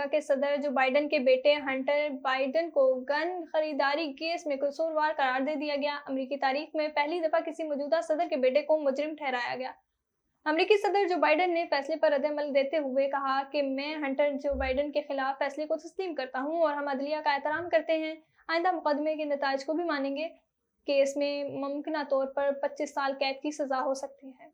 امریکہ کے صدر Joe Biden کے بیٹے ہنٹر بائیڈن کو گن خریداری کیس میں قصوروار قرار دے دیا گیا۔ امریکی تاریخ میں پہلی دفعہ کسی موجودہ صدر کے بیٹے کو مجرم ٹھہرایا گیا۔ امریکی صدر جو بائیڈن نے فیصلے پر رد عمل دیتے ہوئے کہا کہ میں ہنٹر جو بائیڈن کے خلاف فیصلے کو تسلیم کرتا ہوں اور ہم عدلیہ کا احترام کرتے ہیں، آئندہ مقدمے کے نتائج کو بھی مانیں گے۔ کیس میں ممکنہ طور پر 25 سال قید کی سزا ہو سکتی ہے۔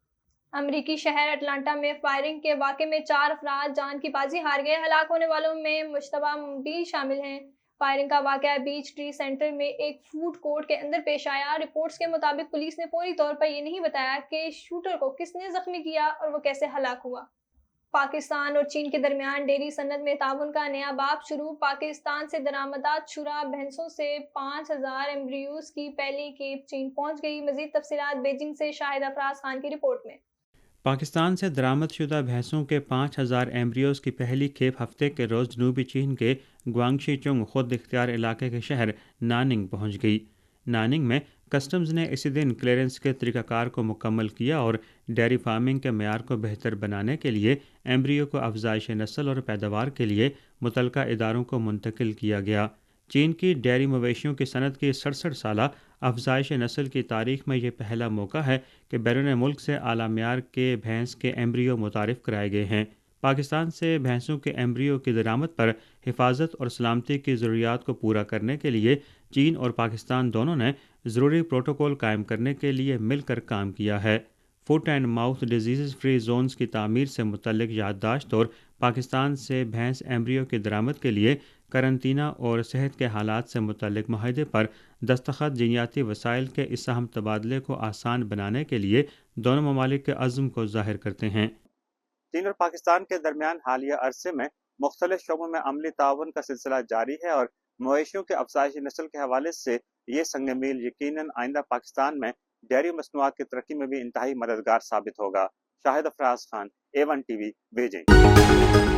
امریکی شہر اٹلانٹا میں فائرنگ کے واقعے میں 4 افراد جان کی بازی ہار گئے۔ ہلاک ہونے والوں میں مشتبہ بھی شامل ہیں۔ فائرنگ کا واقعہ بیچ ٹری سینٹر میں ایک فوڈ کورٹ کے اندر پیش آیا۔ رپورٹس کے مطابق پولیس نے فوری طور پر یہ نہیں بتایا کہ شوٹر کو کس نے زخمی کیا اور وہ کیسے ہلاک ہوا۔ پاکستان اور چین کے درمیان ڈیری صنعت میں تعاون کا نیا باب شروع۔ پاکستان سے درآمدات شدہ بھینسوں سے 5000 ایمبریوز کی پہلی کھیپ چین پہنچ گئی۔ مزید تفصیلات بیجنگ سے شاہد افراز خان کی رپورٹ میں۔ پاکستان سے درآمد شدہ بھینسوں کے 5000 ایمبریوز کی پہلی کھیپ ہفتے کے روز جنوبی چین کے گوانگشی چنگ خود اختیار علاقے کے شہر ناننگ پہنچ گئی۔ ناننگ میں کسٹمز نے اسی دن کلیئرنس کے طریقہ کار کو مکمل کیا اور ڈیری فارمنگ کے معیار کو بہتر بنانے کے لیے ایمبریو کو افزائش نسل اور پیداوار کے لیے متعلقہ اداروں کو منتقل کیا گیا۔ چین کی ڈیری مویشیوں کی صنعت کی 67 سالہ افزائش نسل کی تاریخ میں یہ پہلا موقع ہے کہ بیرون ملک سے اعلیٰ معیار کے بھینس کے ایمبریو متعارف کرائے گئے ہیں۔ پاکستان سے بھینسوں کے ایمبریو کی درآمد پر حفاظت اور سلامتی کی ضروریات کو پورا کرنے کے لیے چین اور پاکستان دونوں نے ضروری پروٹوکول قائم کرنے کے لیے مل کر کام کیا ہے۔ Foot and mouth disease free zones کی تعمیر سے متعلق یادداشت اور پاکستان سے بھینس ایمبریو کی درآمد کے لیے قرنطینہ اور صحت کے حالات سے متعلق معاہدے پر دستخط جینیاتی وسائل کے اس اہم تبادلے کو آسان بنانے کے لیے دونوں ممالک کے عزم کو ظاہر کرتے ہیں۔ چین اور پاکستان کے درمیان حالیہ عرصے میں مختلف شعبوں میں عملی تعاون کا سلسلہ جاری ہے اور مویشیوں کے افزائشی نسل کے حوالے سے یہ سنگ میل یقیناً آئندہ پاکستان میں ڈیری مصنوعات کی ترقی میں بھی انتہائی مددگار ثابت ہوگا۔ Shahid Afraz Khan, A1 TV، Beijing.